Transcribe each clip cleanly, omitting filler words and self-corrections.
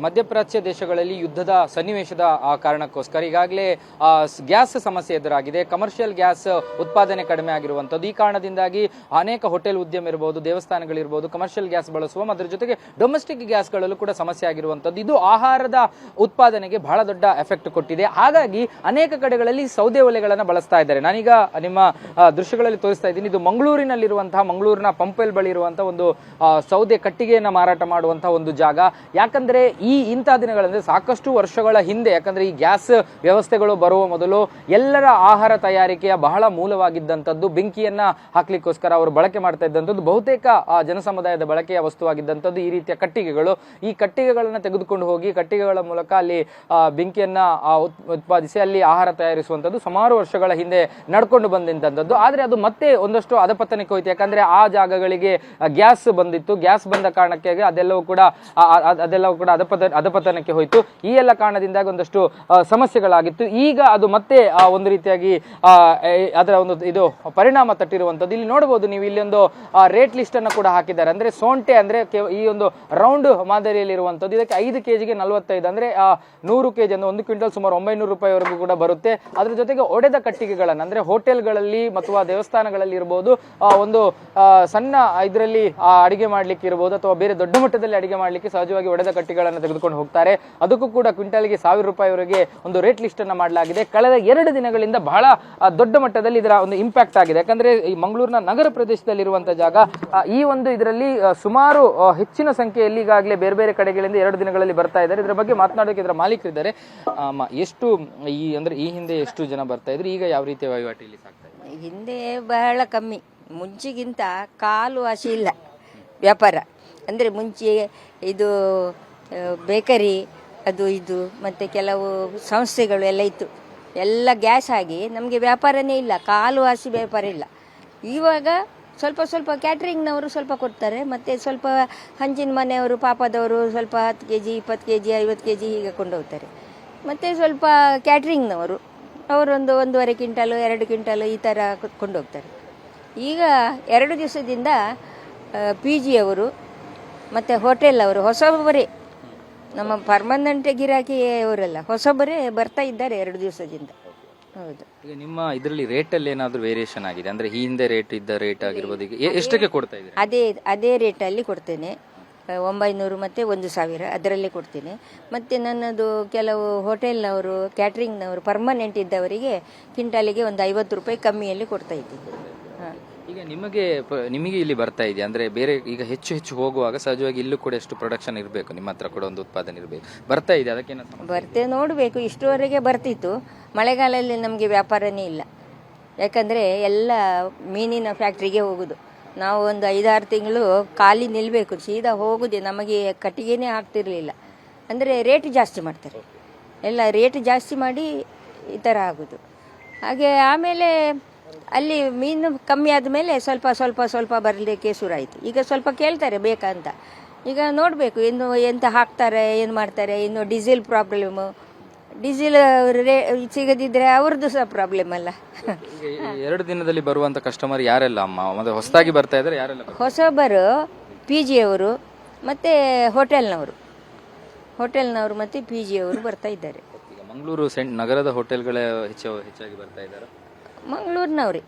ಮಧ್ಯಪ್ರಾಚ್ಯ ದೇಶಗಳಲ್ಲಿ ಯುದ್ಧದ ಸನ್ನಿವೇಶದ ಕಾರಣಕ್ಕೋಸ್ಕರ ಈಗಾಗಲೇ ಗ್ಯಾಸ್ ಸಮಸ್ಯೆ ಎದುರಾಗಿದೆ. ಕಮರ್ಷಿಯಲ್ ಗ್ಯಾಸ್ ಉತ್ಪಾದನೆ ಕಡಿಮೆ ಆಗಿರುವಂತದ್ದು. ಈ ಕಾರಣದಿಂದಾಗಿ ಅನೇಕ ಹೋಟೆಲ್ ಉದ್ಯಮ ಇರಬಹುದು, ದೇವಸ್ಥಾನಗಳಿರ್ಬೋದು, ಕಮರ್ಷಿಯಲ್ ಗ್ಯಾಸ್ ಬಳಸುವ, ಅದರ ಜೊತೆಗೆ ಡೊಮೆಸ್ಟಿಕ್ ಗ್ಯಾಸ್ಗಳಲ್ಲೂ ಕೂಡ ಸಮಸ್ಯೆ ಆಗಿರುವಂತದ್ದು. ಇದು ಆಹಾರದ ಉತ್ಪಾದನೆಗೆ ಬಹಳ ದೊಡ್ಡ ಎಫೆಕ್ಟ್ ಕೊಟ್ಟಿದೆ. ಹಾಗಾಗಿ ಅನೇಕ ಕಡೆಗಳಲ್ಲಿ ಸೌದೆ ಒಲೆಗಳನ್ನು ಬಳಸ್ತಾ ಇದ್ದಾರೆ. ನಾನೀಗ ನಿಮ್ಮ ದೃಶ್ಯಗಳಲ್ಲಿ ತೋರಿಸ್ತಾ ಇದ್ದೀನಿ. ಇದು ಮಂಗಳೂರಿನಲ್ಲಿರುವಂತಹ, ಮಂಗಳೂರಿನ ಪಂಪೆಲ್ ಬಳಿ ಇರುವಂತಹ ಒಂದು ಸೌದೆ ಕಟ್ಟಿಗೆಯನ್ನ ಮಾರಾಟ ಮಾಡುವಂತಹ ಒಂದು ಜಾಗ. ಯಾಕಂದ್ರೆ ಇಂತಹ ದಿನಗಳಂದ್ರೆ ಸಾಕಷ್ಟು ವರ್ಷಗಳ ಹಿಂದೆ, ಯಾಕಂದ್ರೆ ಈ ಗ್ಯಾಸ್ ವ್ಯವಸ್ಥೆಗಳು ಬರುವ ಮೊದಲು ಎಲ್ಲರ ಆಹಾರ ತಯಾರಿಕೆಯ ಬಹಳ ಮೂಲವಾಗಿದ್ದಂಥದ್ದು ಬೆಂಕಿಯನ್ನ ಹಾಕ್ಲಿಕ್ಕೋಸ್ಕರ ಅವರು ಬಳಕೆ ಮಾಡ್ತಾ ಇದ್ದಂಥದ್ದು, ಬಹುತೇಕ ಜನಸಮುದಾಯದ ಬಳಕೆಯ ವಸ್ತುವಾಗಿದ್ದಂಥದ್ದು ಈ ರೀತಿಯ ಕಟ್ಟಿಗೆಗಳು. ಈ ಕಟ್ಟಿಗೆಗಳನ್ನ ತೆಗೆದುಕೊಂಡು ಹೋಗಿ ಕಟ್ಟಿಗೆಗಳ ಮೂಲಕ ಅಲ್ಲಿ ಬೆಂಕಿಯನ್ನ ಉತ್ಪಾದಿಸಿ ಅಲ್ಲಿ ಆಹಾರ ತಯಾರಿಸುವಂಥದ್ದು ಸುಮಾರು ವರ್ಷಗಳ ಹಿಂದೆ ನಡ್ಕೊಂಡು ಬಂದಂಥದ್ದು. ಆದ್ರೆ ಅದು ಮತ್ತೆ ಒಂದಷ್ಟು ಅಧಪತನಕ್ಕೆ ಹೋಯ್ತು. ಯಾಕಂದ್ರೆ ಆ ಜಾಗಗಳಿಗೆ ಗ್ಯಾಸ್ ಬಂದಿತ್ತು. ಗ್ಯಾಸ್ ಬಂದ ಕಾರಣಕ್ಕೆ ಅದೆಲ್ಲವೂ ಕೂಡ ಅಧಪತನಕ್ಕೆ ಹೋಯಿತು. ಈ ಎಲ್ಲ ಕಾರಣದಿಂದಾಗಿ ಒಂದಷ್ಟು ಸಮಸ್ಯೆಗಳಾಗಿತ್ತು. ಈಗ ಅದು ಮತ್ತೆ ಒಂದು ರೀತಿಯಾಗಿ ಅದರ ಒಂದು ಇದು ಪರಿಣಾಮ ತಟ್ಟಿರುವಂತದ್ದು. ಇಲ್ಲಿ ನೋಡಬಹುದು ನೀವು, ಇಲ್ಲಿ ಒಂದು ರೇಟ್ ಲಿಸ್ಟ್ ಅನ್ನು ಕೂಡ ಹಾಕಿದ್ದಾರೆ. ಅಂದ್ರೆ ಸೋಂಟೆ ಅಂದ್ರೆ ಈ ಒಂದು ರೌಂಡ್ ಮಾದರಿಯಲ್ಲಿ ಇರುವಂತದ್ದು. ಇದಕ್ಕೆ 5 kg 45, ಅಂದ್ರೆ 100 kg ಅಂದ್ರೆ 1 ಕ್ವಿಂಟಲ್ ಸುಮಾರು 900 ರೂಪಾಯಿವರೆಗೂ ಕೂಡ ಬರುತ್ತೆ. ಅದ್ರ ಜೊತೆಗೆ ಒಡೆದ ಕಟ್ಟಿಗೆಗಳನ್ನು, ಅಂದ್ರೆ ಹೋಟೆಲ್ಗಳಲ್ಲಿ ಅಥವಾ ದೇವಸ್ಥಾನಗಳಲ್ಲಿ ಇರಬಹುದು, ಒಂದು ಸಣ್ಣ ಇದರಲ್ಲಿ ಅಡಿಗೆ ಮಾಡ್ಲಿಕ್ಕೆ ಇರಬಹುದು ಅಥವಾ ಬೇರೆ ದೊಡ್ಡ ಮಟ್ಟದಲ್ಲಿ ಅಡಿಗೆ ಮಾಡ್ಲಿಕ್ಕೆ ಸಹಜವಾಗಿ ಒಡೆದ ಕಟ್ಟಿಗೆಗಳನ್ನು ತೆಗೆದುಕೊಂಡು ಹೋಗ್ತಾರೆ. ಅದಕ್ಕೂ ಕೂಡ ಕ್ವಿಂಟಲ್ಗೆ 1000 ರೂಪಾಯಿವರೆಗೆ ಒಂದು ರೇಟ್ ಲಿಸ್ಟ್ ಅನ್ನ ಮಾಡಲಾಗಿದೆ. ಕಳೆದ 2 ದಿನಗಳಿಂದ ಬಹಳ ದೊಡ್ಡ ಮಟ್ಟದಲ್ಲಿ ಇದರ ಒಂದು ಇಂಪ್ಯಾಕ್ಟ್ ಆಗಿದೆ. ಯಾಕಂದ್ರೆ ಈ ಮಂಗಳೂರಿನ ನಗರ ಪ್ರದೇಶದಲ್ಲಿರುವಂತಹ ಜಾಗ, ಈ ಒಂದು ಇದರಲ್ಲಿ ಸುಮಾರು ಹೆಚ್ಚಿನ ಸಂಖ್ಯೆಯಲ್ಲಿ ಈಗಾಗಲೇ ಬೇರೆ ಬೇರೆ ಕಡೆಗಳಿಂದ 2 ದಿನಗಳಲ್ಲಿ ಬರ್ತಾ ಇದ್ದಾರೆ. ಇದರ ಬಗ್ಗೆ ಮಾತನಾಡೋಕೆ ಇದರ ಮಾಲೀಕರಿದ್ದಾರೆ. ಎಷ್ಟು ಈ ಹಿಂದೆ ಎಷ್ಟು ಜನ ಬರ್ತಾ ಇದ್ರು, ಈಗ ಯಾವ ರೀತಿಯ ವಹಿವಾಟು ಇಲ್ಲಿ ಸಾಕ್ತಾ ಇದೆ? ಹಿಂದೆ ಬಹಳ ಕಮ್ಮಿ, ಮುಂಚೆಗಿಂತ ಕಾಲು ವಾಸಿ ಇಲ್ಲ ವ್ಯಾಪಾರ. ಅಂದರೆ ಮುಂಚೆ ಇದು ಬೇಕರಿ ಅದು ಇದು ಮತ್ತು ಕೆಲವು ಸಂಸ್ಥೆಗಳು ಎಲ್ಲ ಇತ್ತು. ಎಲ್ಲ ಗ್ಯಾಸ್ ಆಗಿ ನಮಗೆ ವ್ಯಾಪಾರನೇ ಇಲ್ಲ, ಕಾಲು ವಾಸಿ ವ್ಯಾಪಾರ ಇಲ್ಲ. ಇವಾಗ ಸ್ವಲ್ಪ ಸ್ವಲ್ಪ ಕ್ಯಾಟ್ರಿಂಗ್ನವರು ಸ್ವಲ್ಪ ಕೊಡ್ತಾರೆ, ಮತ್ತು ಸ್ವಲ್ಪ ಹಂಚಿನ ಮನೆಯವರು ಪಾಪದವರು ಸ್ವಲ್ಪ 10 kg 20 kg 50 kg ಹೀಗೆ ಕೊಂಡೋಗ್ತಾರೆ. ಮತ್ತು ಸ್ವಲ್ಪ ಕ್ಯಾಟ್ರಿಂಗ್ನವರು ಅವರೊಂದು 1.5 ಕ್ವಿಂಟಲು 2 ಕ್ವಿಂಟಲು ಈ ಥರ ಕೊಂಡೋಗ್ತಾರೆ. ಈಗ 2 ದಿವಸದಿಂದ PG ಅವರು ಮತ್ತು ಹೋಟೆಲ್ ಅವರು ಹೊಸಬರೇ, ನಮ್ಮ ಪರ್ಮನೆಂಟ್ ಗಿರಾಕಿ ಅವರೆಲ್ಲ ಹೊಸಬರೇ ಬರ್ತಾ ಇದ್ದಾರೆ 2 ದಿವಸದಿಂದ. ಹೌದು. ಈಗ ನಿಮ್ಮ ಇದರಲ್ಲಿ ರೇಟ್ ಅಲ್ಲಿ ಏನಾದರೂ ವೇರಿಯೇಷನ್ ಆಗಿದೆ? ಅಂದ್ರೆ ಈ ಹಿಂದೆ ರೇಟ್ ಇದ್ದ ರೇಟ್ ಆಗಿರ್ಬೋದು, ಈಗ ಎಷ್ಟಕ್ಕೆ ಕೊಡ್ತಾ ಇದ್ದೀರಿ? ಅದೇ ರೇಟಲ್ಲಿ ಕೊಡ್ತೇನೆ. 900 ಮತ್ತು 1000 ಅದರಲ್ಲೇ ಕೊಡ್ತೀನಿ. ಮತ್ತು ನನ್ನದು ಕೆಲವು ಹೋಟೆಲ್ನವರು ಕ್ಯಾಟ್ರಿಂಗ್ನವರು ಪರ್ಮನೆಂಟ್ ಇದ್ದವರಿಗೆ ಕ್ವಿಂಟಾಲಿಗೆ ಒಂದು 50 ರೂಪಾಯಿ ಕಮ್ಮಿಯಲ್ಲಿ ಕೊಡ್ತಾ ಇದ್ದೀನಿ. ಈಗ ನಿಮಗೆ ಇಲ್ಲಿ ಬರ್ತಾ ಇದೆ ಅಂದ್ರೆ ಬೇರೆ ಈಗ ಹೆಚ್ಚು ಹೋಗುವಾಗ ಸಹಜವಾಗಿ ಇಲ್ಲೂ ಕೂಡ ಎಷ್ಟು ಪ್ರೊಡಕ್ಷನ್ ಇರಬೇಕು, ನಿಮ್ಮ ಹತ್ರ ಕೂಡ ಒಂದು ಉತ್ಪಾದನೆ ಇರಬೇಕು. ಬರ್ತಾ ಇದೆ, ಅದಕ್ಕೆ ನೋಡಬೇಕು. ಇಷ್ಟುವರೆಗೆ ಬರ್ತಿತ್ತು. ಮಳೆಗಾಲದಲ್ಲಿ ನಮಗೆ ವ್ಯಾಪಾರನೇ ಇಲ್ಲ. ಯಾಕಂದರೆ ಎಲ್ಲ ಮೀನಿನ ಫ್ಯಾಕ್ಟ್ರಿಗೆ ಹೋಗುದು. ನಾವು ಒಂದು 5-6 ತಿಂಗಳು ಖಾಲಿ ನಿಲ್ಲಬೇಕು, ಸೀದಾ ಹೋಗುದೇ. ನಮಗೆ ಕಟ್ಟಿಗೆನೇ ಆಗ್ತಿರ್ಲಿಲ್ಲ. ಅಂದರೆ ರೇಟ್ ಜಾಸ್ತಿ ಮಾಡ್ತಾರೆ, ಎಲ್ಲ ರೇಟ್ ಜಾಸ್ತಿ ಮಾಡಿ ಈ ಥರ ಆಗೋದು. ಹಾಗೆ ಆಮೇಲೆ ಅಲ್ಲಿ ಮೀನು ಕಮ್ಮಿ ಆದಮೇಲೆ ಸ್ವಲ್ಪ ಬರಲಿಕ್ಕೆ ಶುರುವಾಯಿತು. ಈಗ ಸ್ವಲ್ಪ ಕೇಳ್ತಾರೆ ಬೇಕಂತ. ಈಗ ನೋಡಬೇಕು ಇನ್ನು ಎಂತ ಹಾಕ್ತಾರೆ, ಏನು ಮಾಡ್ತಾರೆ. ಇನ್ನು ಡೀಸೆಲ್ ಪ್ರಾಬ್ಲಮ್ಮು, ಡೀಸೆಲ್ ಸಿಗದಿದ್ರೆ ಅವ್ರದ್ದು ಸಹ ಪ್ರಾಬ್ಲಮ್ ಅಲ್ಲ. 2 ದಿನದಲ್ಲಿ ಬರುವಂತ ಕಸ್ಟಮರ್ ಯಾರೆಲ್ಲ ಅಮ್ಮ? ಮತ್ತೆ ಹೊಸದಾಗಿ ಬರ್ತಾ ಇದ್ದಾರೆ ಯಾರೆಲ್ಲ? ಹೊಸಬರು PG ಅವರು ಮತ್ತು ಹೋಟೆಲ್ನವರು ಮತ್ತು PG ಅವರು ಬರ್ತಾ ಇದ್ದಾರೆ. ಮಂಗಳೂರು ನಗರದ ಹೋಟೆಲ್ಗಳೇ ಹೆಚ್ಚಾಗಿ ಬರ್ತಾ ಇದ್ದಾರೆ. ಮಂಗಳೂರಿನವ್ರೆ,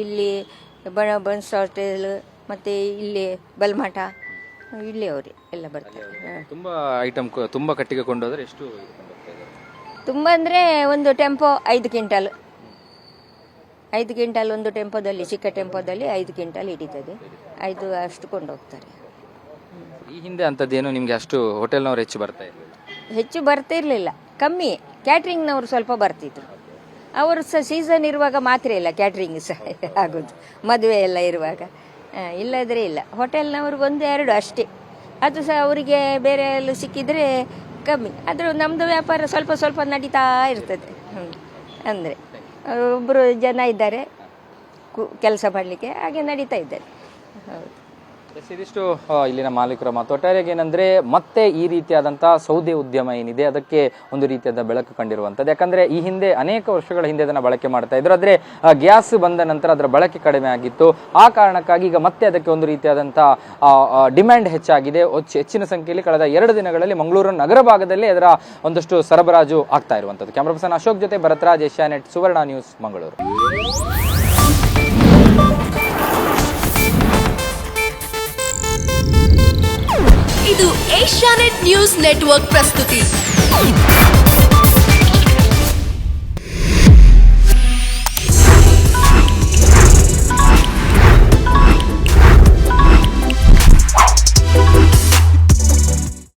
ಇಲ್ಲಿ ಬನ್ಸ್ ಹೋಟೆಲ್ ಮತ್ತು ಇಲ್ಲಿ ಬಲ್ಮಠ, ಇಲ್ಲಿ ಅವರೇ ಎಲ್ಲ ಬರ್ತಾರೆ. ತುಂಬಾ ಐಟಮ್, ತುಂಬಾ ಕಟ್ಟಿಗೆ ಕೊಂಡೋದ್ರೆ ಎಷ್ಟು? ತುಂಬ ಅಂದರೆ ಒಂದು ಟೆಂಪೋ 5 ಕ್ವಿಂಟಲ್ ಒಂದು ಟೆಂಪೋದಲ್ಲಿ, ಚಿಕ್ಕ ಟೆಂಪೋದಲ್ಲಿ 5 ಕ್ವಿಂಟಲ್ ಹಿಡಿತದೆ. 5 ಅಷ್ಟು ಕೊಂಡೋಗ್ತಾರೆ. ಈ ಹಿಂದೆ ಅಂಥದ್ದೇನು ನಿಮಗೆ ಅಷ್ಟು ಹೋಟೆಲ್ನವ್ರು ಹೆಚ್ಚು ಬರ್ತಿರ್ಲಿಲ್ಲ, ಕಮ್ಮಿ. ಕ್ಯಾಟ್ರಿಂಗ್ನವರು ಸ್ವಲ್ಪ ಬರ್ತಿದ್ರು. ಅವರು ಸಹ ಸೀಸನ್ ಇರುವಾಗ ಮಾತ್ರ ಇಲ್ಲ ಕ್ಯಾಟ್ರಿಂಗ್ ಸಹ ಆಗೋದು, ಮದುವೆ ಎಲ್ಲ ಇರುವಾಗ. ಇಲ್ಲದ್ರೆ ಇಲ್ಲ. ಹೋಟೆಲ್ನವ್ರಿಗೆ 1-2 ಅಷ್ಟೇ. ಅದು ಸಹ ಅವರಿಗೆ ಬೇರೆ ಎಲ್ಲ ಸಿಕ್ಕಿದರೆ ಕಮ್ಮಿ. ಆದರೂ ನಮ್ಮದು ವ್ಯಾಪಾರ ಸ್ವಲ್ಪ ನಡೀತಾ ಇರ್ತದೆ. ಅಂದರೆ ಒಬ್ಬರು ಜನ ಇದ್ದಾರೆ ಕೆಲಸ ಮಾಡಲಿಕ್ಕೆ, ಹಾಗೆ ನಡೀತಾ ಇದ್ದಾರೆ. ಹೌದು. ಇದಿಷ್ಟು ಇಲ್ಲಿನ ಮಾಲೀಕರ ಮಾತು. ಒಟ್ಟಾರೆಯಾಗಿ ಏನಂದ್ರೆ ಮತ್ತೆ ಈ ರೀತಿಯಾದಂತಹ ಸೌದೆ ಉದ್ಯಮ ಏನಿದೆ ಅದಕ್ಕೆ ಒಂದು ರೀತಿಯಾದ ಬೆಳಕು ಕಂಡಿರುವಂತದ್ದು. ಯಾಕಂದ್ರೆ ಈ ಹಿಂದೆ ಅನೇಕ ವರ್ಷಗಳ ಹಿಂದೆ ಅದನ್ನ ಬಳಕೆ ಮಾಡ್ತಾ ಇದ್ರು, ಆದ್ರೆ ಗ್ಯಾಸ್ ಬಂದ ನಂತರ ಅದರ ಬಳಕೆ ಕಡಿಮೆ ಆಗಿತ್ತು. ಆ ಕಾರಣಕ್ಕಾಗಿ ಈಗ ಮತ್ತೆ ಅದಕ್ಕೆ ಒಂದು ರೀತಿಯಾದಂತಹ ಡಿಮ್ಯಾಂಡ್ ಹೆಚ್ಚಾಗಿದೆ. ಹೆಚ್ಚಿನ ಸಂಖ್ಯೆಯಲ್ಲಿ ಕಳೆದ 2 ದಿನಗಳಲ್ಲಿ ಮಂಗಳೂರು ನಗರ ಭಾಗದಲ್ಲಿ ಅದರ ಒಂದಷ್ಟು ಸರಬರಾಜು ಆಗ್ತಾ ಇರುವಂತದ್ದು. ಕ್ಯಾಮರಾ ಪರ್ಸನ್ ಅಶೋಕ್ ಜೊತೆ ಭರತ್ರಾಜ್, ಏಷ್ಯಾನೆಟ್ ಸುವರ್ಣ ನ್ಯೂಸ್, ಮಂಗಳೂರು. ಇದು ಏಷ್ಯಾನೆಟ್ ನ್ಯೂಸ್ ನೆಟ್ವರ್ಕ್ ಪ್ರಸ್ತುತಿ.